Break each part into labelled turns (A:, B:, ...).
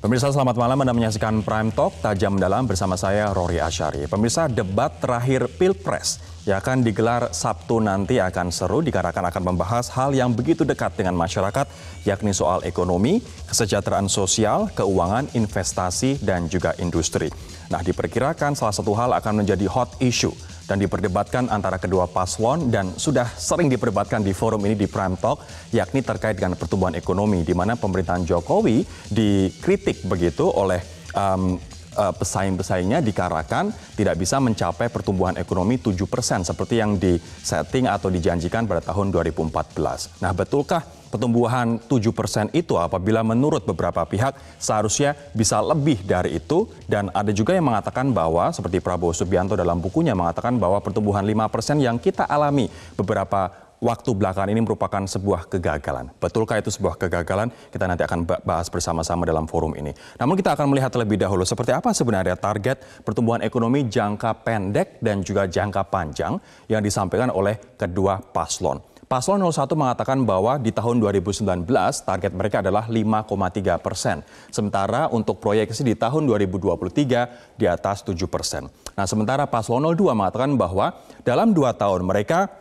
A: Pemirsa, selamat malam. Anda menyaksikan Prime Talk Tajam Mendalam bersama saya Rory Asyari. Pemirsa, debat terakhir Pilpres yang akan digelar Sabtu nanti akan seru dikarenakan akan membahas hal yang begitu dekat dengan masyarakat, yakni soal ekonomi, kesejahteraan sosial, keuangan, investasi, dan juga industri. Nah, diperkirakan salah satu hal akan menjadi hot issue dan diperdebatkan antara kedua paslon dan sudah sering diperdebatkan di forum ini di Prime Talk, yakni terkait dengan pertumbuhan ekonomi, di mana pemerintahan Jokowi dikritik begitu oleh pesaing-pesaingnya dikarenakan tidak bisa mencapai pertumbuhan ekonomi 7% seperti yang disetting atau dijanjikan pada tahun 2014. Nah, betulkah pertumbuhan 7% itu apabila menurut beberapa pihak seharusnya bisa lebih dari itu? Dan ada juga yang mengatakan bahwa seperti Prabowo Subianto dalam bukunya mengatakan bahwa pertumbuhan 5% yang kita alami beberapa waktu belakangan ini merupakan sebuah kegagalan. Betulkah itu sebuah kegagalan? Kita nanti akan bahas bersama-sama dalam forum ini. Namun kita akan melihat terlebih dahulu seperti apa sebenarnya target pertumbuhan ekonomi jangka pendek dan juga jangka panjang yang disampaikan oleh kedua paslon. Paslon 01 mengatakan bahwa di tahun 2019 target mereka adalah 5,3%. Sementara untuk proyeksi di tahun 2023 di atas 7%. Nah, sementara Paslon 02 mengatakan bahwa dalam 2 tahun mereka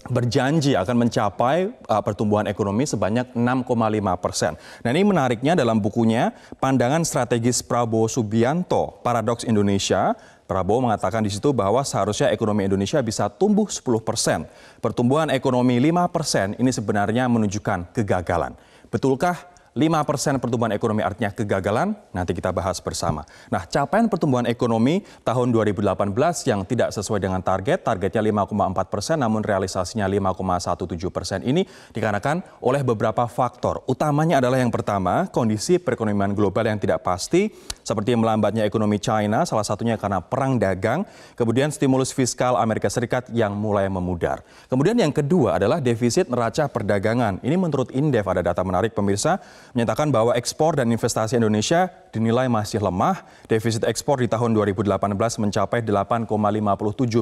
A: berjanji akan mencapai pertumbuhan ekonomi sebanyak 6,5%. Nah, ini menariknya dalam bukunya Pandangan Strategis Prabowo Subianto, Paradoks Indonesia. Prabowo mengatakan di situ bahwa seharusnya ekonomi Indonesia bisa tumbuh 10%. Pertumbuhan ekonomi 5% ini sebenarnya menunjukkan kegagalan. Betulkah 5% pertumbuhan ekonomi artinya kegagalan? Nanti kita bahas bersama. Nah, capaian pertumbuhan ekonomi tahun 2018 yang tidak sesuai dengan targetnya 5,4%, namun realisasinya 5,17% ini dikarenakan oleh beberapa faktor. Utamanya adalah yang pertama, kondisi perekonomian global yang tidak pasti, seperti melambatnya ekonomi China, salah satunya karena perang dagang, kemudian stimulus fiskal Amerika Serikat yang mulai memudar. Kemudian yang kedua adalah defisit neraca perdagangan. Ini menurut Indef, ada data menarik pemirsa, menyatakan bahwa ekspor dan investasi Indonesia dinilai masih lemah. Defisit ekspor di tahun 2018 mencapai 8,57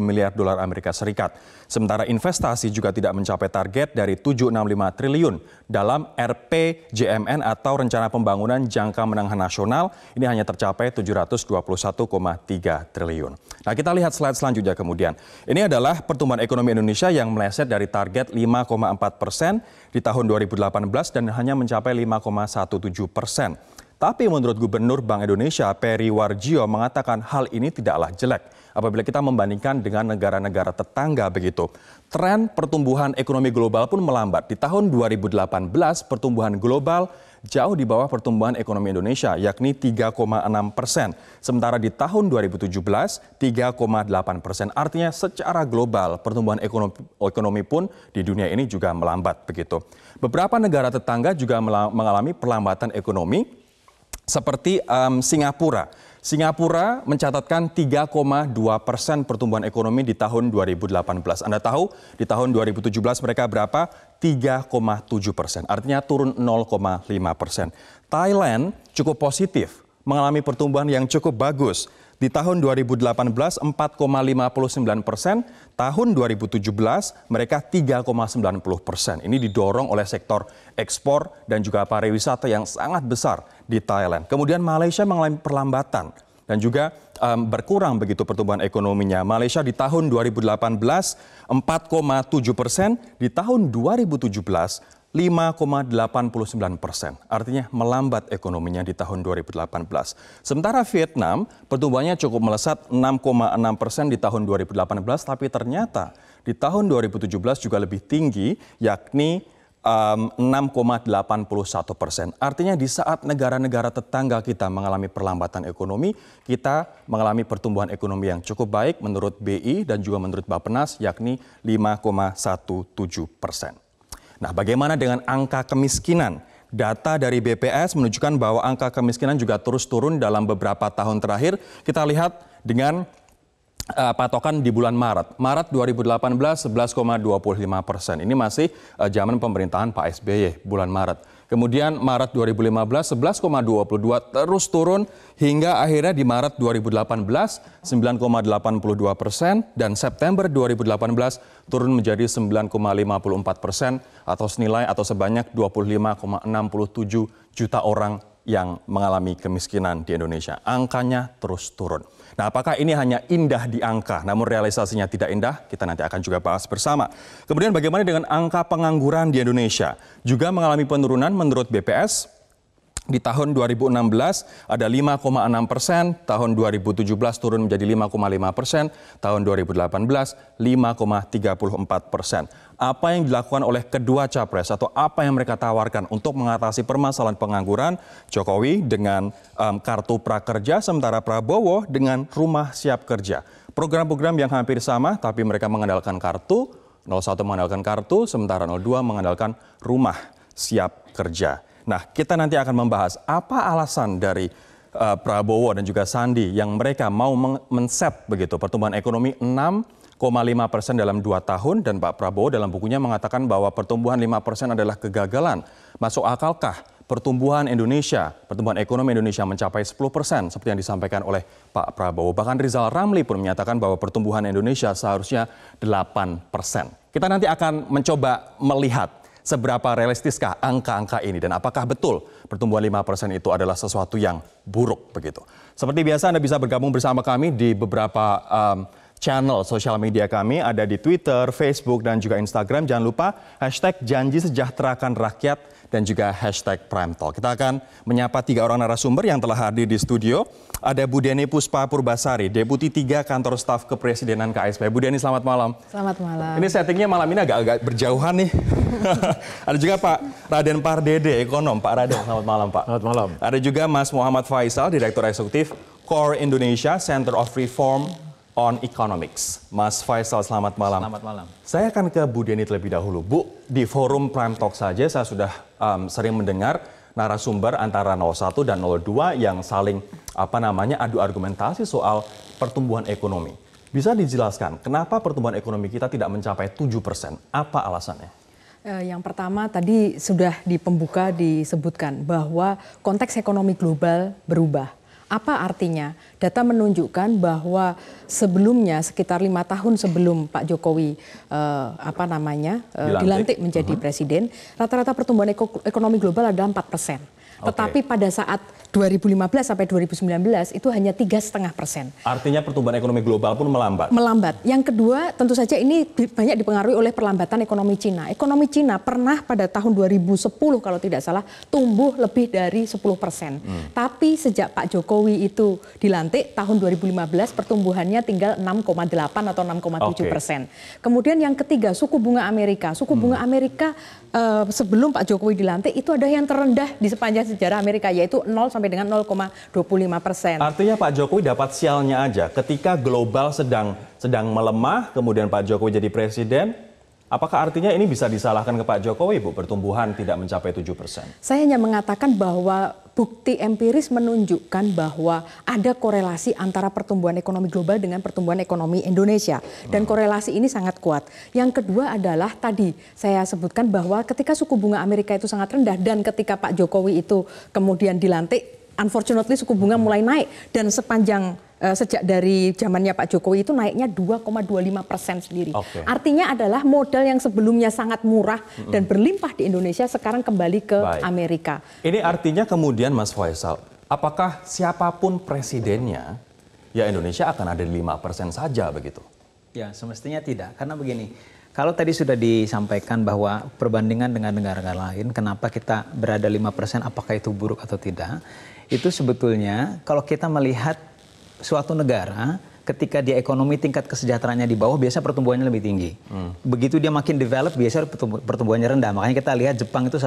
A: miliar dolar Amerika Serikat. Sementara investasi juga tidak mencapai target dari 765 triliun dalam RPJMN atau Rencana Pembangunan Jangka Menengah Nasional. Ini hanya tercapai 721,3 triliun. Nah, kita lihat slide selanjutnya kemudian. Ini adalah pertumbuhan ekonomi Indonesia yang meleset dari target 5,4% di tahun 2018 dan hanya mencapai 5,17%. Tapi menurut Gubernur Bank Indonesia Peri Warjio mengatakan hal ini tidaklah jelek apabila kita membandingkan dengan negara-negara tetangga begitu. Tren pertumbuhan ekonomi global pun melambat. Di tahun 2018 pertumbuhan global jauh di bawah pertumbuhan ekonomi Indonesia, yakni 3,6%. Sementara di tahun 2017, 3,8%. Artinya secara global pertumbuhan ekonomi pun di dunia ini juga melambat begitu. Beberapa negara tetangga juga mengalami perlambatan ekonomi, seperti Singapura. Singapura mencatatkan 3,2% pertumbuhan ekonomi di tahun 2018. Anda tahu di tahun 2017 mereka berapa? 3,7%. Artinya turun 0,5%. Thailand cukup positif, mengalami pertumbuhan yang cukup bagus. Di tahun 2018 4,59%, tahun 2017 mereka 3,90%. Ini didorong oleh sektor ekspor dan juga pariwisata yang sangat besar di Thailand. Kemudian Malaysia mengalami perlambatan dan juga berkurang begitu pertumbuhan ekonominya. Malaysia di tahun 2018 4,7%, di tahun 2017 5,89%. Artinya melambat ekonominya di tahun 2018. Sementara Vietnam pertumbuhannya cukup melesat 6,6% di tahun 2018, tapi ternyata di tahun 2017 juga lebih tinggi, yakni 6,81%. Artinya di saat negara-negara tetangga kita mengalami perlambatan ekonomi, kita mengalami pertumbuhan ekonomi yang cukup baik menurut BI dan juga menurut Bappenas, yakni 5,17%. Nah, bagaimana dengan angka kemiskinan? Data dari BPS menunjukkan bahwa angka kemiskinan juga terus turun dalam beberapa tahun terakhir. Kita lihat dengan patokan di bulan Maret. Maret 2018 11,25%. Ini masih zaman pemerintahan Pak SBY bulan Maret. Kemudian Maret 2015 11,22 terus turun hingga akhirnya di Maret 2018 9,82% dan September 2018 turun menjadi 9,54% atau senilai atau sebanyak 25,67 juta orang yang mengalami kemiskinan di Indonesia. Angkanya terus turun. Nah, apakah ini hanya indah di angka, namun realisasinya tidak indah? Kita nanti akan juga bahas bersama. Kemudian bagaimana dengan angka pengangguran di Indonesia? Juga mengalami penurunan menurut BPS. Di tahun 2016 ada 5,6%, tahun 2017 turun menjadi 5,5%, tahun 2018 5,34%. Apa yang dilakukan oleh kedua capres atau apa yang mereka tawarkan untuk mengatasi permasalahan pengangguran? Jokowi dengan kartu prakerja, sementara Prabowo dengan rumah siap kerja. Program-program yang hampir sama tapi mereka mengandalkan kartu, 01 mengandalkan kartu, sementara 02 mengandalkan rumah siap kerja. Nah, kita nanti akan membahas apa alasan dari Prabowo dan juga Sandi yang mereka mau men-set begitu pertumbuhan ekonomi 6,5% dalam 2 tahun, dan Pak Prabowo dalam bukunya mengatakan bahwa pertumbuhan 5% adalah kegagalan. Masuk akalkah pertumbuhan ekonomi Indonesia mencapai 10% seperti yang disampaikan oleh Pak Prabowo? Bahkan Rizal Ramli pun menyatakan bahwa pertumbuhan Indonesia seharusnya 8%. Kita nanti akan mencoba melihat seberapa realistiskah angka-angka ini dan apakah betul pertumbuhan 5% itu adalah sesuatu yang buruk begitu. Seperti biasa Anda bisa bergabung bersama kami di beberapa channel sosial media kami, ada di Twitter, Facebook, dan juga Instagram. Jangan lupa hashtag Janji Sejahterakan Rakyat dan juga hashtag Prime Talk. Kita akan menyapa 3 orang narasumber yang telah hadir di studio. Ada Bu Deni Puspa Purbasari, Deputi 3 Kantor Staf Kepresidenan KSP. Bu Deni, selamat malam.
B: Selamat malam.
A: Ini settingnya malam ini agak berjauhan nih. Ada juga Pak Raden Pardede, ekonom. Pak Raden, selamat malam Pak.
C: Selamat malam.
A: Ada juga Mas Muhammad Faisal, Direktur Eksekutif CORE Indonesia, Center of Reform on Economics. Mas Faisal, selamat malam.
C: Selamat malam.
A: Saya akan ke Bu Deni terlebih dahulu. Bu, di forum Prime Talk saja saya sudah sering mendengar narasumber antara 01 dan 02 yang saling adu argumentasi soal pertumbuhan ekonomi. Bisa dijelaskan kenapa pertumbuhan ekonomi kita tidak mencapai 7%? Apa alasannya?
B: Yang pertama tadi sudah di pembuka disebutkan bahwa konteks ekonomi global berubah. Apa artinya? Data menunjukkan bahwa sebelumnya sekitar 5 tahun sebelum Pak Jokowi dilantik menjadi presiden, rata-rata pertumbuhan ekonomi global adalah 4%. Tetapi pada saat 2015 sampai 2019 itu hanya 3,5%.
A: Artinya pertumbuhan ekonomi global pun melambat.
B: Melambat. Yang kedua, tentu saja ini banyak dipengaruhi oleh perlambatan ekonomi Cina. Ekonomi Cina pernah pada tahun 2010 kalau tidak salah tumbuh lebih dari 10%. Tapi sejak Pak Jokowi itu dilantik tahun 2015 pertumbuhannya tinggal 6,8 atau 6,7%. Kemudian yang ketiga, suku bunga Amerika. Suku bunga Amerika sebelum Pak Jokowi dilantik itu ada yang terendah di sepanjang sejarah Amerika, yaitu 0 sampai dengan 0,25%.
A: Artinya Pak Jokowi dapat sialnya aja ketika global sedang melemah, kemudian Pak Jokowi jadi presiden. Apakah artinya ini bisa disalahkan ke Pak Jokowi, Bu, pertumbuhan tidak mencapai 7%?
B: Saya hanya mengatakan bahwa bukti empiris menunjukkan bahwa ada korelasi antara pertumbuhan ekonomi global dengan pertumbuhan ekonomi Indonesia. Dan korelasi ini sangat kuat. Yang kedua adalah tadi saya sebutkan bahwa ketika suku bunga Amerika itu sangat rendah dan ketika Pak Jokowi itu kemudian dilantik, unfortunately suku bunga mulai naik dan sejak dari zamannya Pak Jokowi itu naiknya 2,25% sendiri. Artinya adalah modal yang sebelumnya sangat murah dan berlimpah di Indonesia sekarang kembali ke Amerika.
A: Ini artinya kemudian Mas Faisal, apakah siapapun presidennya, ya Indonesia akan ada di 5% saja begitu?
C: Ya, semestinya tidak. Karena begini, kalau tadi sudah disampaikan bahwa perbandingan dengan negara-negara lain, kenapa kita berada 5%, apakah itu buruk atau tidak, itu sebetulnya kalau kita melihat suatu negara ketika dia ekonomi tingkat kesejahteraannya di bawah, biasa pertumbuhannya lebih tinggi. Begitu dia makin develop, biasa pertumbuhannya rendah. Makanya kita lihat Jepang itu 1%,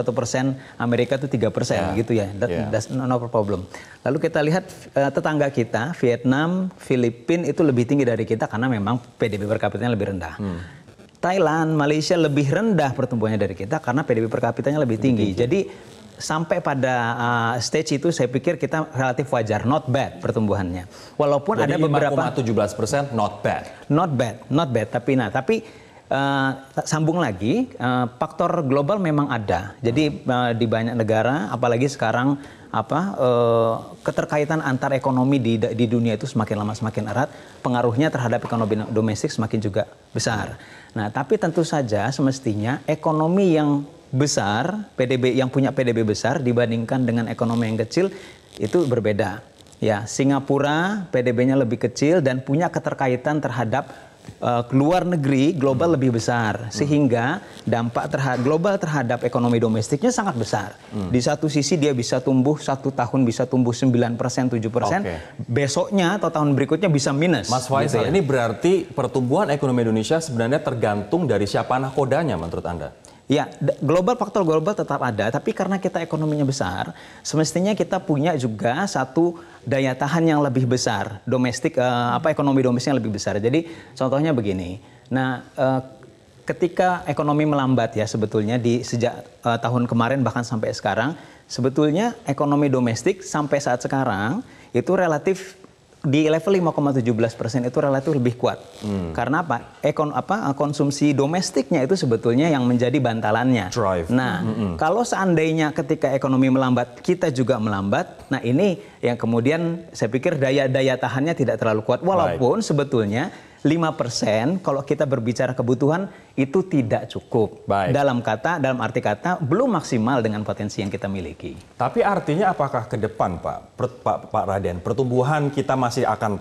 C: Amerika itu 3%, gitu ya. That's no problem. Lalu kita lihat tetangga kita, Vietnam, Filipina itu lebih tinggi dari kita karena memang PDB per kapitanya lebih rendah. Thailand, Malaysia lebih rendah pertumbuhannya dari kita karena PDB per kapitanya lebih tinggi. Jadi sampai pada stage itu saya pikir kita relatif wajar, not bad pertumbuhannya. Walaupun
A: jadi
C: ada beberapa
A: 5,17% not bad.
C: Not bad. Tapi sambung lagi, faktor global memang ada. Jadi di banyak negara, apalagi sekarang keterkaitan antar ekonomi di dunia itu semakin lama semakin erat, pengaruhnya terhadap ekonomi domestik semakin juga besar. Nah, tapi tentu saja semestinya ekonomi yang besar, PDB yang punya PDB besar dibandingkan dengan ekonomi yang kecil itu berbeda. Ya, Singapura PDB-nya lebih kecil dan punya keterkaitan terhadap luar negeri global lebih besar, sehingga dampak global terhadap ekonomi domestiknya sangat besar. Di satu sisi dia bisa tumbuh 1 tahun bisa tumbuh 9%, 7%, besoknya atau tahun berikutnya bisa minus.
A: Mas Faisal,
C: gitu ya.
A: ini berarti pertumbuhan ekonomi Indonesia sebenarnya tergantung dari siapa nakodanya menurut Anda?
C: Ya, faktor global tetap ada, tapi karena kita ekonominya besar, semestinya kita punya juga satu daya tahan yang lebih besar, ekonomi domestiknya lebih besar. Jadi contohnya begini, nah ketika ekonomi melambat ya sebetulnya sejak tahun kemarin bahkan sampai sekarang, sebetulnya ekonomi domestik sampai saat sekarang itu relatif di level 5,17% itu relatif lebih kuat. Karena apa? Konsumsi domestiknya itu sebetulnya yang menjadi bantalannya.
A: Drive.
C: Nah, kalau seandainya ketika ekonomi melambat, kita juga melambat, nah ini yang kemudian saya pikir daya tahannya tidak terlalu kuat. Walaupun sebetulnya 5% kalau kita berbicara kebutuhan itu tidak cukup. Dalam arti kata belum maksimal dengan potensi yang kita miliki.
A: Tapi artinya apakah ke depan Pak Raden, pertumbuhan kita masih akan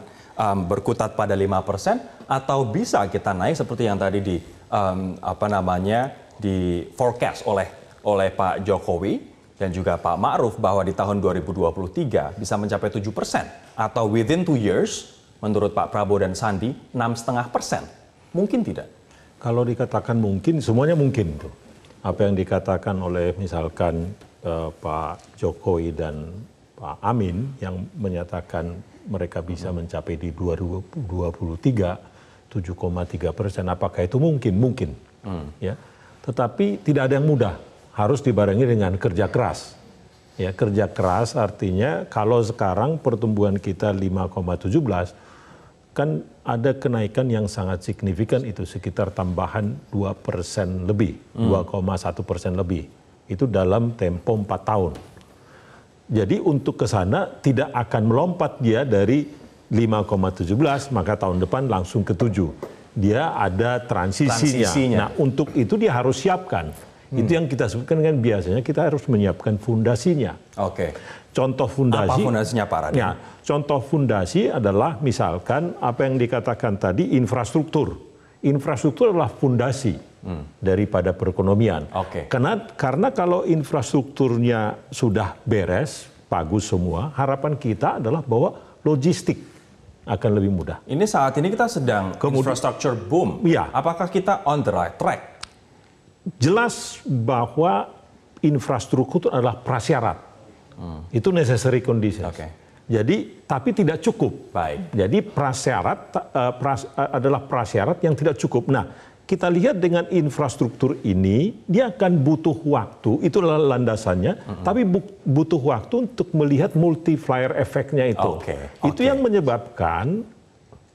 A: berkutat pada 5% atau bisa kita naik seperti yang tadi di forecast oleh Pak Jokowi dan juga Pak Ma'ruf bahwa di tahun 2023 bisa mencapai 7% atau within 2 years menurut Pak Prabowo dan Sandi 6,5%. Mungkin tidak?
D: Kalau dikatakan mungkin, semuanya mungkin tuh. Apa yang dikatakan oleh misalkan Pak Jokowi dan Pak Amin yang menyatakan mereka bisa mencapai di 2023 7,3%. Apakah itu mungkin? Mungkin. Ya. Tetapi tidak ada yang mudah. Harus dibarengi dengan kerja keras. Ya, kerja keras artinya kalau sekarang pertumbuhan kita 5,17, kan ada kenaikan yang sangat signifikan itu sekitar tambahan 2% lebih, 2,1% lebih. Itu dalam tempo 4 tahun. Jadi untuk ke sana tidak akan melompat dia dari 5,17 maka tahun depan langsung ke 7. Dia ada transisinya. Nah untuk itu dia harus siapkan. Itu yang kita sebutkan kan biasanya kita harus menyiapkan fondasinya.
A: Oke.
D: Contoh fondasi.
A: Apa fondasinya Pak Raden?
D: Ya, contoh fondasi adalah misalkan apa yang dikatakan tadi infrastruktur. Infrastruktur adalah fondasi daripada perekonomian.
A: Oke.
D: Karena kalau infrastrukturnya sudah beres, bagus semua, harapan kita adalah bahwa logistik akan lebih mudah.
A: Ini saat ini kita sedang infrastructure boom.
D: Iya.
A: Apakah kita on the right track?
D: Jelas bahwa infrastruktur adalah prasyarat. Itu necessary condition.
A: Oke.
D: Jadi, tapi tidak cukup.
A: Baik.
D: Jadi adalah prasyarat yang tidak cukup. Nah, kita lihat dengan infrastruktur ini, dia akan butuh waktu, itulah landasannya, tapi butuh waktu untuk melihat multiplier efeknya itu. Itu yang menyebabkan,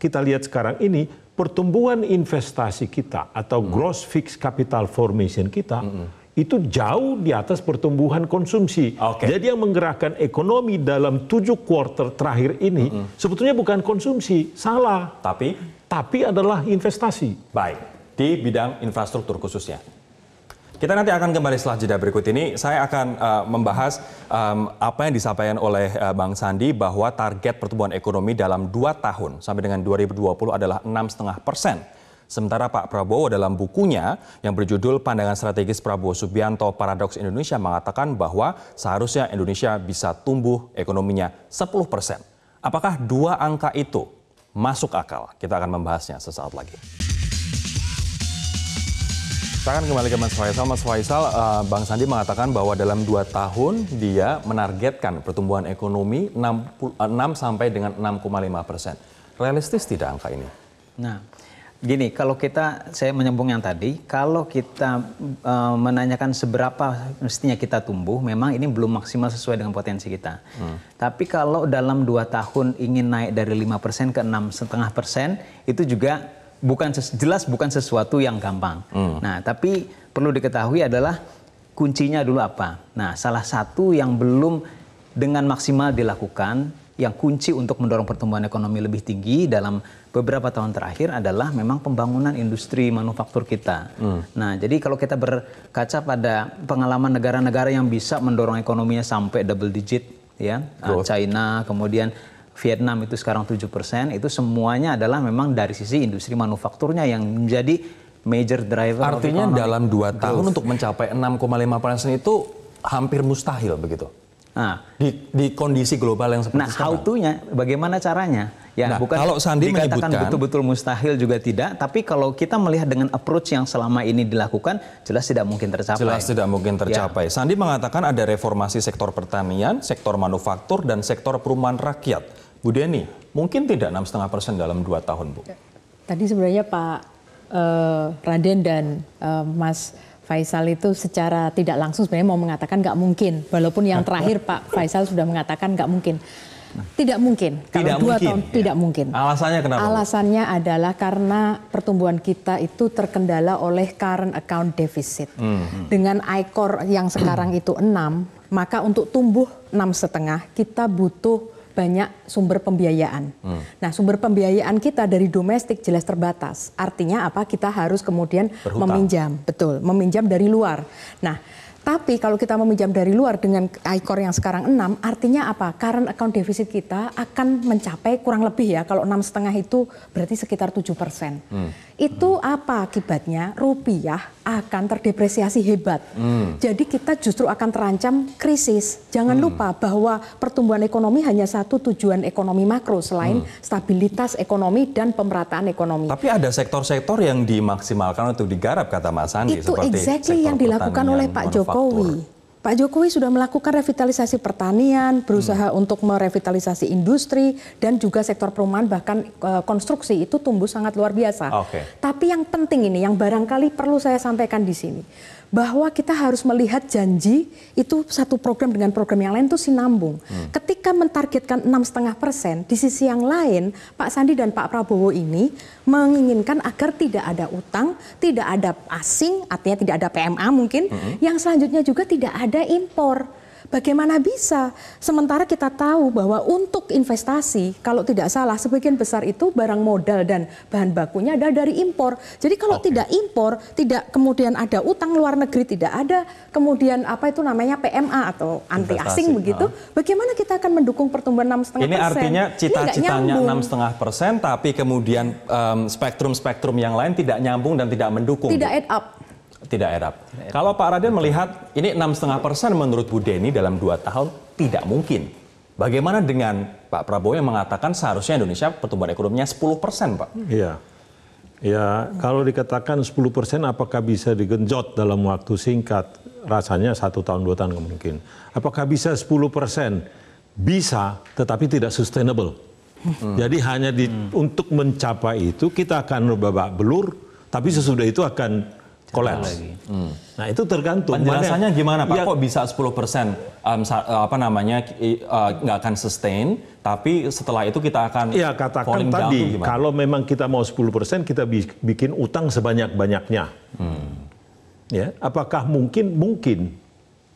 D: kita lihat sekarang ini, pertumbuhan investasi kita atau gross fixed capital formation kita, itu jauh di atas pertumbuhan konsumsi. Jadi yang menggerakkan ekonomi dalam 7 kuartal terakhir ini sebetulnya bukan konsumsi, salah. Tapi adalah investasi.
A: Baik, di bidang infrastruktur khususnya. Kita nanti akan kembali setelah jeda berikut ini. Saya akan membahas apa yang disampaikan oleh Bang Sandi bahwa target pertumbuhan ekonomi dalam 2 tahun sampai dengan 2020 adalah 6,5%. Sementara Pak Prabowo dalam bukunya yang berjudul Pandangan Strategis Prabowo Subianto Paradoks Indonesia mengatakan bahwa seharusnya Indonesia bisa tumbuh ekonominya 10%. Apakah 2 angka itu masuk akal? Kita akan membahasnya sesaat lagi. Kita akan kembali ke Mas Faisal. Mas Faisal, Bang Sandi mengatakan bahwa dalam 2 tahun dia menargetkan pertumbuhan ekonomi 6 sampai dengan 6,5%. Realistis tidak angka ini?
C: Nah, gini, kalau saya menyambung yang tadi, kalau kita menanyakan seberapa mestinya kita tumbuh, memang ini belum maksimal sesuai dengan potensi kita. Tapi kalau dalam 2 tahun ingin naik dari 5% ke 6,5%, itu juga jelas bukan sesuatu yang gampang. Nah, tapi perlu diketahui adalah kuncinya dulu apa. Nah, salah satu yang belum dengan maksimal dilakukan yang kunci untuk mendorong pertumbuhan ekonomi lebih tinggi dalam beberapa tahun terakhir adalah memang pembangunan industri manufaktur kita. Nah, jadi kalau kita berkaca pada pengalaman negara-negara yang bisa mendorong ekonominya sampai double digit, ya, China, kemudian Vietnam itu sekarang 7%, itu semuanya adalah memang dari sisi industri manufakturnya yang menjadi major driver.
A: Artinya dalam 2 tahun untuk mencapai 6,5% itu hampir mustahil begitu.
C: Nah,
A: di kondisi global yang seperti sekarang.
C: how to-nya, bagaimana caranya? Ya,
A: Nah,
C: bukan
A: kalau Sandi
C: dikatakan
A: menyebutkan
C: betul-betul mustahil juga tidak, tapi kalau kita melihat dengan approach yang selama ini dilakukan, jelas tidak mungkin tercapai.
A: Jelas tidak mungkin tercapai. Sandi mengatakan ada reformasi sektor pertanian, sektor manufaktur, dan sektor perumahan rakyat. Bu Deni, mungkin tidak 6,5% dalam 2 tahun, Bu?
B: Tadi sebenarnya Pak Raden dan Mas Faisal itu secara tidak langsung sebenarnya mau mengatakan nggak mungkin. Walaupun yang terakhir Pak Faisal sudah mengatakan nggak mungkin. Tidak mungkin. Kalau 2 tahun tidak mungkin.
A: Alasannya kenapa?
B: Alasannya adalah karena pertumbuhan kita itu terkendala oleh current account deficit. Dengan ICOR yang sekarang itu 6, maka untuk tumbuh 6,5 kita butuh banyak sumber pembiayaan. Nah, sumber pembiayaan kita dari domestik jelas terbatas. Artinya apa? Kita harus kemudian meminjam, betul, meminjam dari luar. Nah, tapi kalau kita meminjam dari luar dengan ICOR yang sekarang 6, artinya apa? Current account deficit kita akan mencapai kurang lebih ya, kalau 6,5 itu berarti sekitar 7%. Itu apa akibatnya? Rupiah akan terdepresiasi hebat. Jadi kita justru akan terancam krisis. Jangan lupa bahwa pertumbuhan ekonomi hanya satu tujuan ekonomi makro selain stabilitas ekonomi dan pemerataan ekonomi.
A: Tapi ada sektor-sektor yang dimaksimalkan untuk digarap, kata Mas Sandi.
B: Itu
A: seperti
B: exactly yang dilakukan oleh Pak Jokowi. Pak Jokowi sudah melakukan revitalisasi pertanian, berusaha untuk merevitalisasi industri dan juga sektor perumahan, bahkan konstruksi itu tumbuh sangat luar biasa. Tapi yang penting ini, yang barangkali perlu saya sampaikan di sini, bahwa kita harus melihat janji itu satu program dengan program yang lain itu sinambung. Ketika mentargetkan 6,5%, di sisi yang lain Pak Sandi dan Pak Prabowo ini menginginkan agar tidak ada utang, tidak ada asing, artinya tidak ada PMA mungkin, yang selanjutnya juga tidak ada impor. Bagaimana bisa? Sementara kita tahu bahwa untuk investasi, kalau tidak salah, sebagian besar itu barang modal dan bahan bakunya ada dari impor. Jadi kalau tidak impor, tidak kemudian ada utang luar negeri, tidak ada kemudian apa itu namanya PMA atau anti asing begitu, bagaimana kita akan mendukung pertumbuhan 6,5%?
A: Ini artinya cita-citanya 6,5%, tapi kemudian spektrum-spektrum yang lain tidak nyambung dan tidak mendukung.
B: Tidak add up.
A: Tidak add up. Kalau Pak Raden melihat ini 6,5% menurut Bu Deni dalam 2 tahun tidak mungkin. Bagaimana dengan Pak Prabowo yang mengatakan seharusnya Indonesia pertumbuhan ekonominya 10%, Pak?
D: Iya. Ya, kalau dikatakan 10% apakah bisa digenjot dalam waktu singkat? Rasanya 1 tahun, 2 tahun mungkin. Apakah bisa 10%? Bisa, tetapi tidak sustainable. Jadi hanya untuk mencapai itu kita akan babak belur, tapi sesudah itu akan kolaps. Nah, itu tergantung.
A: Penjelasannya gimana, Pak? Kok bisa 10% nggak akan sustain, tapi setelah itu kita akan
D: ya, katakan tadi, kalau memang kita mau 10%, kita bikin utang sebanyak-banyaknya. Ya, apakah mungkin? Mungkin.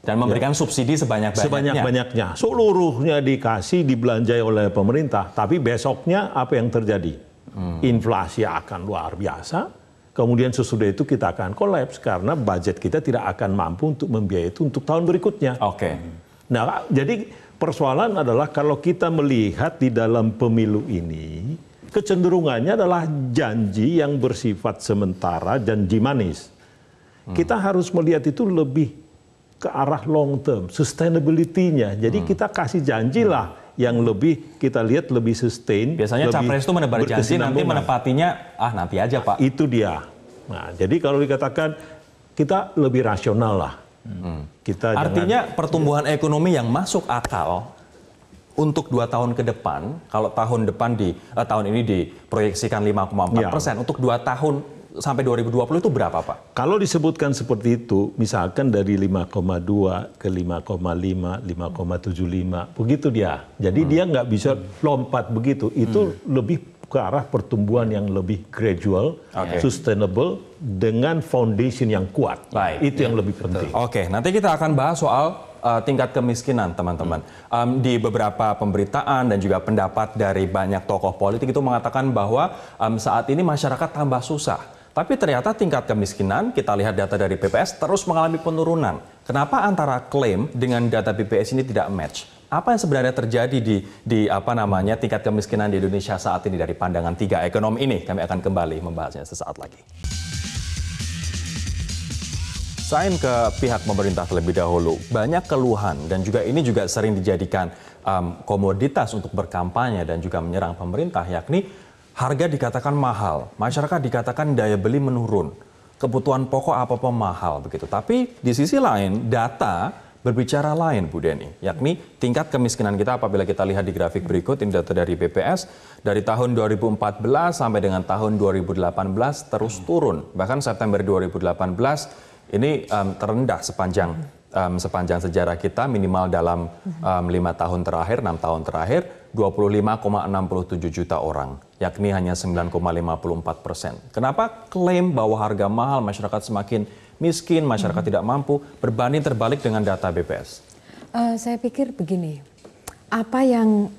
A: Dan memberikan subsidi sebanyak-banyaknya.
D: Sebanyak-banyaknya. Seluruhnya dikasih, dibelanjai oleh pemerintah. Tapi besoknya apa yang terjadi? Inflasi akan luar biasa. Kemudian sesudah itu kita akan kolaps karena budget kita tidak akan mampu untuk membiayai itu untuk tahun berikutnya. Nah, jadi persoalan adalah kalau kita melihat di dalam pemilu ini, kecenderungannya adalah janji yang bersifat sementara, janji manis. Kita harus melihat itu lebih ke arah long term, sustainability-nya. Jadi kita kasih janjilah yang lebih kita lihat lebih sustain.
A: Biasanya capres itu menebar janji, nanti menepatinya nanti aja, Pak.
D: Itu dia. Nah, jadi kalau dikatakan kita lebih rasional lah.
A: Artinya pertumbuhan ekonomi yang masuk akal untuk 2 tahun ke depan, kalau tahun ini diproyeksikan 5,4%, untuk 2 tahun sampai 2020 itu berapa, Pak? Kalau
D: disebutkan seperti itu, misalkan dari 5,2 ke 5,5, 5,75, begitu dia. Jadi dia nggak bisa lompat begitu. Itu lebih ke arah pertumbuhan yang lebih gradual, sustainable, dengan foundation yang kuat.
A: Baik.
D: Itu yang lebih penting.
A: Oke, nanti kita akan bahas soal tingkat kemiskinan, teman-teman. Di beberapa pemberitaan dan juga pendapat dari banyak tokoh politik itu mengatakan bahwa saat ini masyarakat tambah susah. Tapi ternyata tingkat kemiskinan, kita lihat data dari BPS, terus mengalami penurunan. Kenapa antara klaim dengan data BPS ini tidak match? Apa yang sebenarnya terjadi di tingkat kemiskinan di Indonesia saat ini dari pandangan 3 ekonom ini? Kami akan kembali membahasnya sesaat lagi. Sain ke pihak pemerintah terlebih dahulu. Banyak keluhan dan juga ini juga sering dijadikan komoditas untuk berkampanye dan juga menyerang pemerintah, yakni harga dikatakan mahal, masyarakat dikatakan daya beli menurun, kebutuhan pokok apa-apa mahal begitu. Tapi di sisi lain data berbicara lain, Bu Deni, yakni tingkat kemiskinan kita apabila kita lihat di grafik berikut, ini data dari BPS, dari tahun 2014 sampai dengan tahun 2018 terus turun. Bahkan September 2018 ini terendah sepanjang sejarah kita, minimal dalam 5 tahun terakhir, 6 tahun terakhir, 25,67 juta orang, yakni hanya 9,54%. Kenapa klaim bahwa harga mahal, masyarakat semakin miskin, masyarakat tidak mampu, berbanding terbalik dengan data BPS?
B: Saya pikir begini, apa yang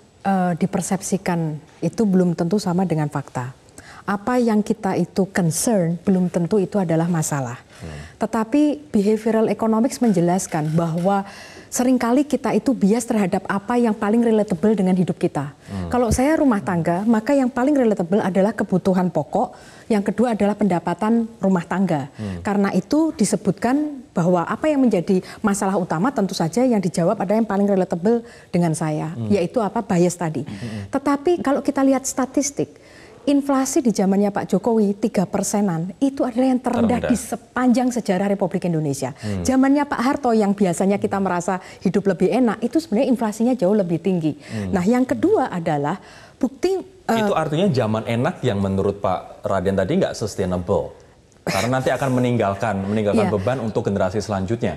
B: dipersepsikan itu belum tentu sama dengan fakta. Apa yang kita itu concern belum tentu itu adalah masalah. Tetapi behavioral economics menjelaskan bahwa seringkali kita itu bias terhadap apa yang paling relatable dengan hidup kita. Kalau saya rumah tangga, maka yang paling relatable adalah kebutuhan pokok, yang kedua adalah pendapatan rumah tangga. Karena itu disebutkan bahwa apa yang menjadi masalah utama tentu saja yang dijawab ada yang paling relatable dengan saya, yaitu apa, bias tadi. Tetapi kalau kita lihat statistik, inflasi di zamannya Pak Jokowi 3%-an itu adalah yang terendah di sepanjang sejarah Republik Indonesia. Zamannya Pak Harto yang biasanya kita merasa hidup lebih enak, itu sebenarnya inflasinya jauh lebih tinggi. Nah, yang kedua adalah bukti...
A: itu artinya zaman enak yang menurut Pak Raden tadi nggak sustainable. Karena nanti akan meninggalkan beban untuk generasi selanjutnya.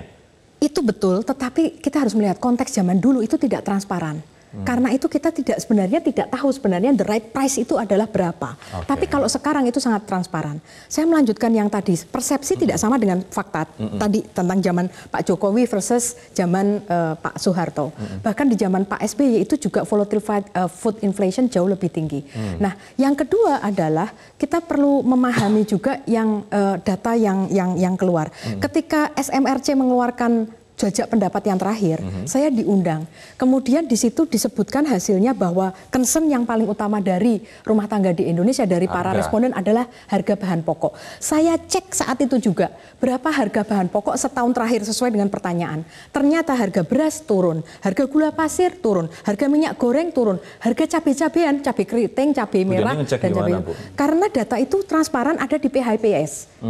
B: Itu betul, tetapi kita harus melihat konteks zaman dulu itu tidak transparan. Karena itu kita sebenarnya tidak tahu sebenarnya the right price itu adalah berapa. Tapi kalau sekarang itu sangat transparan. Saya melanjutkan yang tadi, persepsi tidak sama dengan fakta tadi tentang zaman Pak Jokowi versus zaman Pak Soeharto. Bahkan di zaman Pak SBY itu juga volatile food inflation jauh lebih tinggi. Nah, yang kedua adalah kita perlu memahami juga yang data yang keluar. Ketika SMRC mengeluarkan jajak pendapat yang terakhir, saya diundang. Kemudian di situ disebutkan hasilnya bahwa concern yang paling utama dari rumah tangga di Indonesia, dari para responden adalah harga bahan pokok. Saya cek saat itu juga, berapa harga bahan pokok setahun terakhir sesuai dengan pertanyaan. Ternyata harga beras turun, harga gula pasir turun, harga minyak goreng turun, harga cabai-cabean, cabai keriting, cabai merah, dan cabai. Karena data itu transparan ada di PHPS.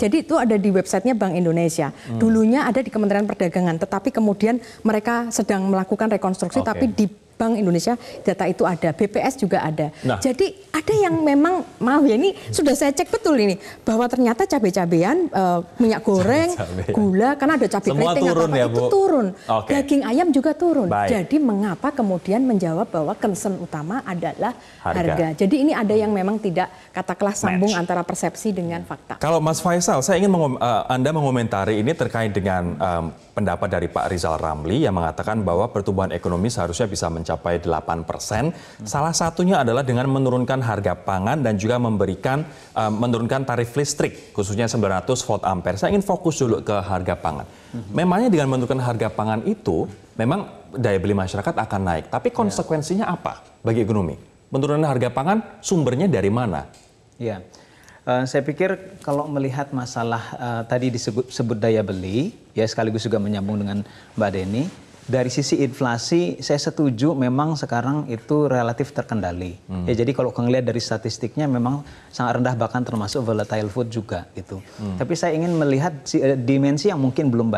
B: Jadi itu ada di websitenya Bank Indonesia. Dulunya ada di Kementerian Perdagangan, tetapi kemudian mereka sedang melakukan rekonstruksi, tapi di Bank Indonesia data itu ada, BPS juga ada. Nah, jadi ada yang memang maaf ya, ini sudah saya cek betul ini bahwa ternyata cabai-cabean, minyak goreng, gula, karena ada cabai keriting apa-apa itu turun. Daging ayam juga turun. Jadi mengapa kemudian menjawab bahwa concern utama adalah harga. Jadi ini ada yang memang tidak katakanlah sambung antara persepsi dengan fakta.
A: Kalau Mas Faisal, saya ingin Anda mengomentari ini terkait dengan pendapat dari Pak Rizal Ramli yang mengatakan bahwa pertumbuhan ekonomi seharusnya bisa mencapai 8%. Salah satunya adalah dengan menurunkan harga pangan dan juga menurunkan tarif listrik, khususnya 900 volt ampere. Saya ingin fokus dulu ke harga pangan. Memangnya dengan menurunkan harga pangan itu, memang daya beli masyarakat akan naik. Tapi konsekuensinya apa bagi ekonomi? Menurunan harga pangan sumbernya dari mana?
C: Ya. Saya pikir kalau melihat masalah tadi disebut daya beli, ya sekaligus juga menyambung dengan Mbak Deni, dari sisi inflasi saya setuju memang sekarang itu relatif terkendali. Ya jadi kalau ngelihat dari statistiknya memang sangat rendah, bahkan termasuk volatile food juga gitu. Tapi saya ingin melihat dimensi yang mungkin belum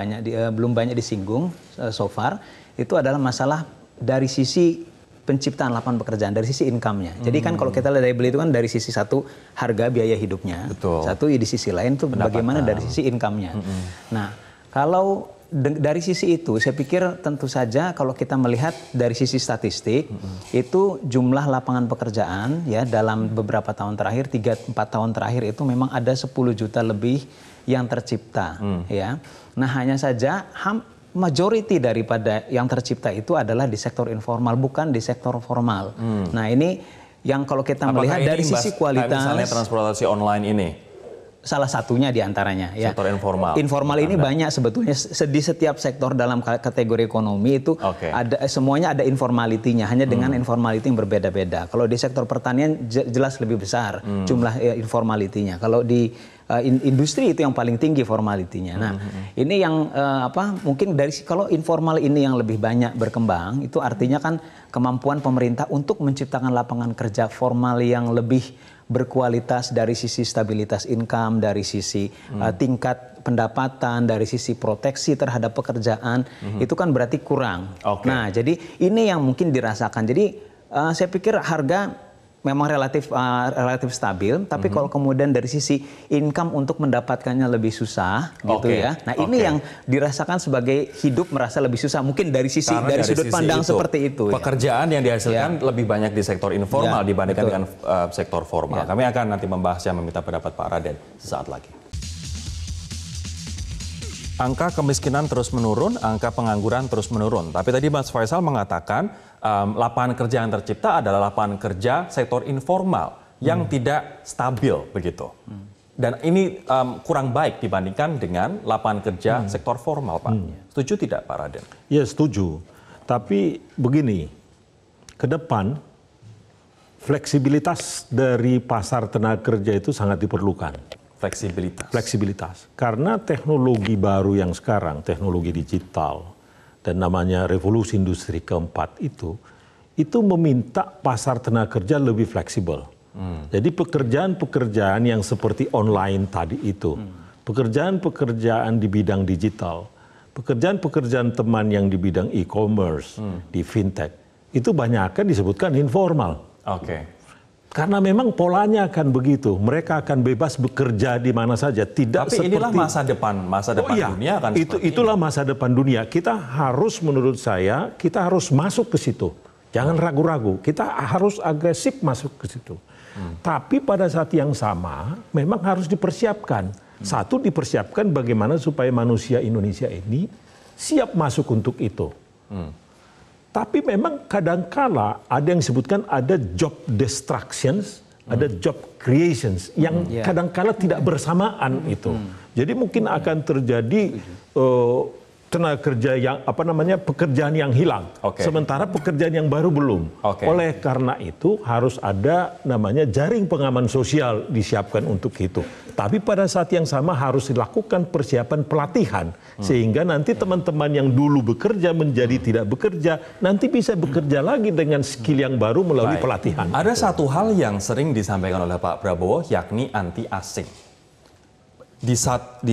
C: banyak disinggung so far, itu adalah masalah dari sisi penciptaan lapangan pekerjaan, dari sisi income-nya. Jadi kan kalau kita lihat daya beli itu kan dari sisi satu harga biaya hidupnya, satu di sisi lain itu bagaimana dari sisi income-nya. Nah, kalau dari sisi itu, saya pikir tentu saja kalau kita melihat dari sisi statistik, itu jumlah lapangan pekerjaan ya dalam beberapa tahun terakhir, 3-4 tahun terakhir itu memang ada 10 juta lebih yang tercipta. Ya. Nah hanya saja majority daripada yang tercipta itu adalah di sektor informal, bukan di sektor formal. Nah ini yang kalau kita melihat dari sisi kualitas.
A: Misalnya transportasi online ini.
C: Salah satunya diantaranya ya.
A: Sektor informal.
C: Informal ini banyak sebetulnya di setiap sektor dalam kategori ekonomi itu semuanya ada informalitinya, hanya dengan informality yang berbeda-beda. Kalau di sektor pertanian jelas lebih besar jumlah informalitinya. Kalau di industri itu yang paling tinggi formalitinya. Nah, ini yang mungkin dari kalau informal ini yang lebih banyak berkembang, itu artinya kan kemampuan pemerintah untuk menciptakan lapangan kerja formal yang lebih berkualitas dari sisi stabilitas income, dari sisi tingkat pendapatan, dari sisi proteksi terhadap pekerjaan, itu kan berarti kurang. Nah, jadi ini yang mungkin dirasakan. Jadi saya pikir harga memang relatif stabil, tapi kalau kemudian dari sisi income untuk mendapatkannya lebih susah, gitu ya. Nah ini yang dirasakan sebagai hidup merasa lebih susah, mungkin dari sisi sudut pandang seperti itu.
A: Pekerjaan yang dihasilkan lebih banyak di sektor informal dibandingkan dengan sektor formal. Kami akan nanti membahasnya, meminta pendapat Pak Raden sesaat lagi. Angka kemiskinan terus menurun, angka pengangguran terus menurun. Tapi tadi Mas Faisal mengatakan lapangan kerja yang tercipta adalah lapangan kerja sektor informal yang tidak stabil begitu. Dan ini kurang baik dibandingkan dengan lapangan kerja sektor formal, Pak. Setuju tidak, Pak Raden?
D: Ya, setuju. Tapi begini, ke depan fleksibilitas dari pasar tenaga kerja itu sangat diperlukan. Fleksibilitas. Karena teknologi baru yang sekarang, teknologi digital dan namanya revolusi industri keempat itu meminta pasar tenaga kerja lebih fleksibel. Jadi pekerjaan-pekerjaan yang seperti online tadi itu, pekerjaan-pekerjaan di bidang digital, pekerjaan-pekerjaan teman yang di bidang e-commerce, di fintech, itu banyak kan disebutkan informal. Karena memang polanya akan begitu, mereka akan bebas bekerja di mana saja, tidak
A: tapi
D: seperti.
A: Inilah masa depan dunia kan.
D: Itulah masa depan dunia. Kita harus, menurut saya, kita harus masuk ke situ. Jangan ragu-ragu, kita harus agresif masuk ke situ. Tapi pada saat yang sama, memang harus dipersiapkan. Satu, dipersiapkan bagaimana supaya manusia Indonesia ini siap masuk untuk itu. Tapi memang kadangkala ada yang disebutkan ada job destructions, ada job creations yang kadangkala tidak bersamaan itu. Jadi mungkin akan terjadi tenaga kerja yang pekerjaan yang hilang, sementara pekerjaan yang baru belum. Oleh karena itu harus ada namanya jaring pengaman sosial disiapkan untuk itu. Tapi pada saat yang sama harus dilakukan persiapan pelatihan sehingga nanti teman-teman yang dulu bekerja menjadi tidak bekerja nanti bisa bekerja lagi dengan skill yang baru melalui pelatihan.
A: Ada satu hal yang sering disampaikan oleh Pak Prabowo, yakni anti asing. Di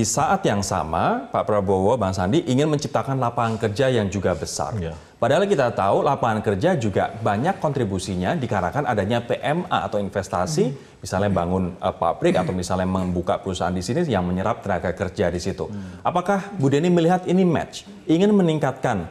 A: saat yang sama, Pak Prabowo, Bang Sandi ingin menciptakan lapangan kerja yang juga besar. Padahal kita tahu lapangan kerja juga banyak kontribusinya dikarenakan adanya PMA atau investasi, misalnya bangun pabrik atau misalnya membuka perusahaan di sini yang menyerap tenaga kerja di situ. Apakah Bu Deni melihat ini match? Ingin meningkatkan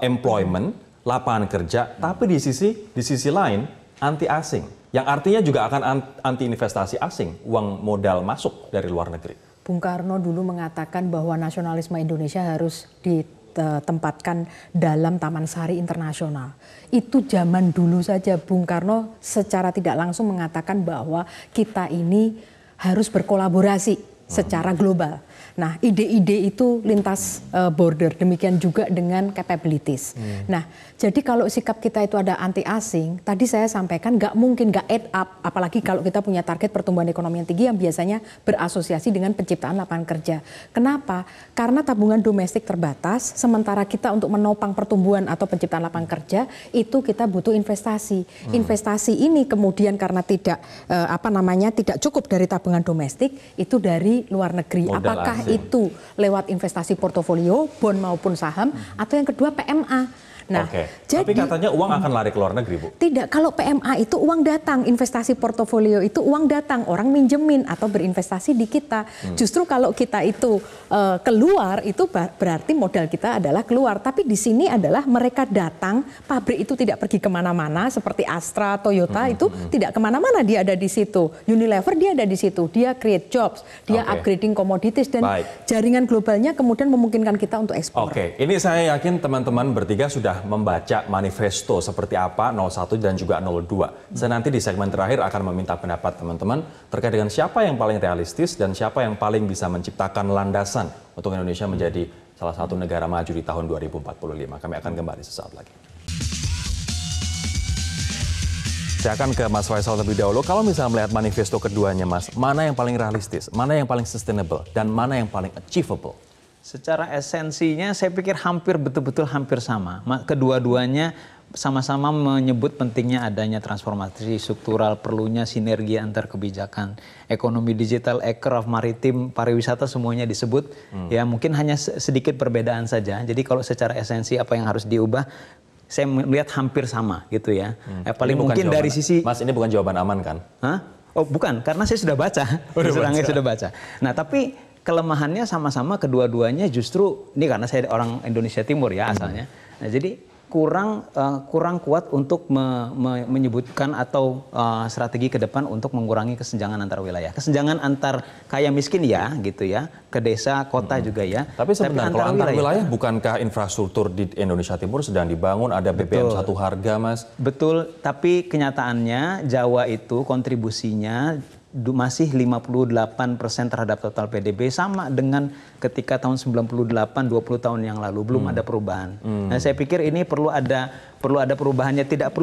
A: employment, lapangan kerja, tapi di sisi lain anti asing. Yang artinya juga akan anti investasi asing, uang modal masuk dari luar negeri.
B: Bung Karno dulu mengatakan bahwa nasionalisme Indonesia harus ditempatkan dalam Taman Sari Internasional. Itu zaman dulu saja Bung Karno secara tidak langsung mengatakan bahwa kita ini harus berkolaborasi secara global. Nah, ide-ide itu lintas border, demikian juga dengan capabilities. Nah, jadi kalau sikap kita itu ada anti asing, tadi saya sampaikan nggak mungkin nggak add up, apalagi kalau kita punya target pertumbuhan ekonomi yang tinggi yang biasanya berasosiasi dengan penciptaan lapangan kerja. Kenapa? Karena tabungan domestik terbatas, sementara kita untuk menopang pertumbuhan atau penciptaan lapangan kerja itu kita butuh investasi. Investasi ini kemudian karena tidak tidak cukup dari tabungan domestik, itu dari luar negeri.
A: Modal
B: apakah
A: asing.
B: Itu lewat investasi portofolio, bond maupun saham, atau yang kedua PMA. Nah,
A: Tapi katanya uang akan lari ke luar negeri, Bu.
B: Tidak, kalau PMA itu uang datang, investasi portofolio itu uang datang, orang minjemin atau berinvestasi di kita. Justru kalau kita itu keluar, itu berarti modal kita adalah keluar. Tapi di sini adalah mereka datang, pabrik itu tidak pergi kemana-mana, seperti Astra, Toyota itu tidak kemana-mana, dia ada di situ. Unilever dia ada di situ, dia create jobs, dia upgrading commodities, dan jaringan globalnya kemudian memungkinkan kita untuk ekspor.
A: Ini saya yakin teman-teman bertiga sudah membaca manifesto seperti apa 01 dan juga 02. Saya nanti di segmen terakhir akan meminta pendapat teman-teman terkait dengan siapa yang paling realistis dan siapa yang paling bisa menciptakan landasan untuk Indonesia menjadi salah satu negara maju di tahun 2045. Kami akan kembali sesaat lagi. Saya akan ke Mas Faisal terlebih dahulu. Kalau misalnya melihat manifesto keduanya, Mas, mana yang paling realistis, mana yang paling sustainable, dan mana yang paling achievable?
C: Secara esensinya saya pikir betul-betul hampir sama. Kedua-duanya sama-sama menyebut pentingnya adanya transformasi struktural, perlunya sinergi antar kebijakan, ekonomi digital, aircraft, maritim, pariwisata, semuanya disebut. Ya mungkin hanya sedikit perbedaan saja. Jadi kalau secara esensi apa yang harus diubah, saya melihat hampir sama gitu ya. Paling mungkin dari sisi...
A: Mas, ini bukan jawaban aman kan?
C: Hah? Oh bukan, karena saya sudah baca. Sudah baca. Nah tapi kelemahannya sama-sama kedua-duanya justru, ini karena saya orang Indonesia Timur ya asalnya. Nah jadi kurang kuat untuk menyebutkan atau strategi ke depan untuk mengurangi kesenjangan antar wilayah. Kesenjangan antar kaya miskin ya gitu ya, ke desa, kota juga ya.
A: Tapi sebenarnya kalau antar wilayah bukankah infrastruktur di Indonesia Timur sedang dibangun, ada BBM satu harga, Mas?
C: Betul, tapi kenyataannya Jawa itu kontribusinya masih 58% terhadap total PDB, sama dengan ketika tahun 98, 20 tahun yang lalu belum ada perubahan. Nah, saya pikir ini perlu ada perubahannya, tidak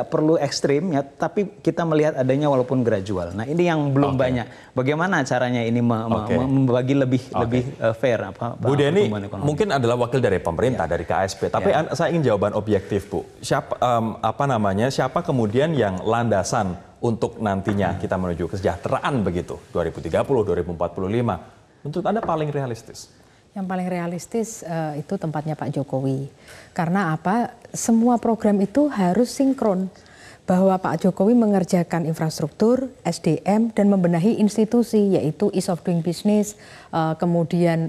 C: perlu ekstrim ya, tapi kita melihat adanya walaupun gradual. Nah, ini yang belum banyak. Bagaimana caranya ini membagi lebih fair
A: Bu Deni mungkin adalah wakil dari pemerintah dari KSP, tapi saya ingin jawaban objektif, Bu. Siapa kemudian yang landasan untuk nantinya kita menuju kesejahteraan begitu 2030, 2045, menurut Anda paling realistis?
B: Yang paling realistis itu tempatnya Pak Jokowi. Karena apa? Semua program itu harus sinkron. Bahwa Pak Jokowi mengerjakan infrastruktur, SDM, dan membenahi institusi, yaitu ease of doing business, kemudian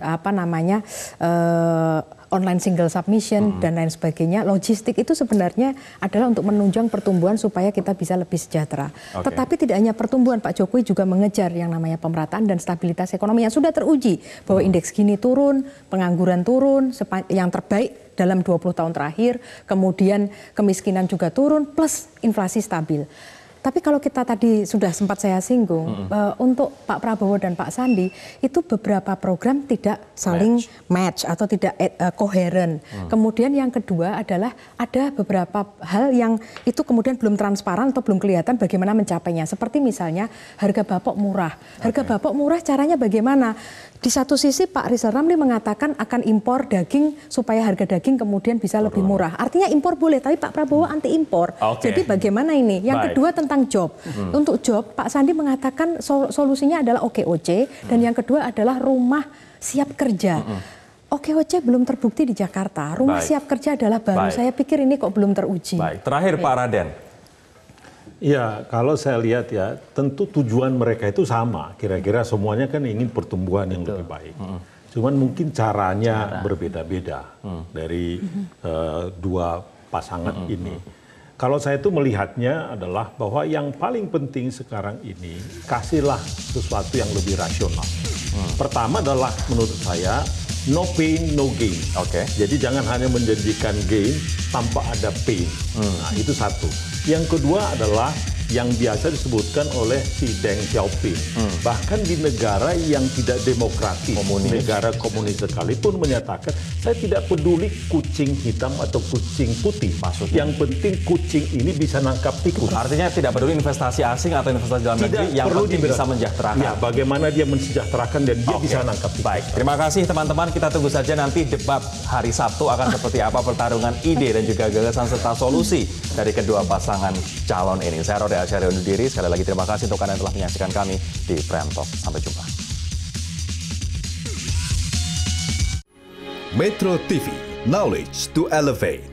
B: online single submission dan lain sebagainya. Logistik itu sebenarnya adalah untuk menunjang pertumbuhan supaya kita bisa lebih sejahtera. Tetapi tidak hanya pertumbuhan, Pak Jokowi juga mengejar yang namanya pemerataan dan stabilitas ekonomi yang sudah teruji bahwa indeks Gini turun, pengangguran turun, yang terbaik dalam 20 tahun terakhir, kemudian kemiskinan juga turun, plus inflasi stabil. Tapi kalau kita tadi sudah sempat saya singgung, untuk Pak Prabowo dan Pak Sandi, itu beberapa program tidak saling match atau tidak koheren. Kemudian yang kedua adalah ada beberapa hal yang itu kemudian belum transparan atau belum kelihatan bagaimana mencapainya. Seperti misalnya harga bapok murah. Harga bapok murah caranya bagaimana? Di satu sisi Pak Rizal Ramli mengatakan akan impor daging supaya harga daging kemudian bisa lebih murah. Artinya impor boleh, tapi Pak Prabowo anti impor. Jadi bagaimana ini? Yang kedua tentang job. Untuk job, Pak Sandi mengatakan solusinya adalah OKOC, dan yang kedua adalah rumah siap kerja. OKOC belum terbukti di Jakarta. Rumah siap kerja adalah baru. Saya pikir ini kok belum teruji.
A: Terakhir Pak Raden.
D: Ya, kalau saya lihat ya, tentu tujuan mereka itu sama. Kira-kira semuanya kan ingin pertumbuhan yang lebih baik. Cuman mungkin caranya berbeda-beda dari dua pasangan ini. Kalau saya itu melihatnya adalah bahwa yang paling penting sekarang ini, kasihlah sesuatu yang lebih rasional. Pertama adalah menurut saya, no pain, no gain. Jadi jangan hanya menjanjikan gain tanpa ada pain. Nah, itu satu. Yang kedua adalah yang biasa disebutkan oleh si Deng Xiaoping. Bahkan di negara yang tidak demokratis, negara komunis sekalipun menyatakan, saya tidak peduli kucing hitam atau kucing putih. Yang penting kucing ini bisa nangkap tikus.
A: Artinya tidak peduli investasi asing atau investasi dalam negeri, yang penting bisa mensejahterakan.
D: Ya, bagaimana dia mensejahterakan dan dia bisa nangkap tikus.
A: Baik, terima kasih teman-teman. Kita tunggu saja nanti debat hari Sabtu akan seperti apa pertarungan ide dan juga gagasan serta solusi dari kedua pasangan calon ini. Saya Rode Asyari undur diri. Sekali lagi terima kasih untuk Anda yang telah menyaksikan kami di Prime Talk. Sampai jumpa.
E: Metro TV, knowledge to elevate.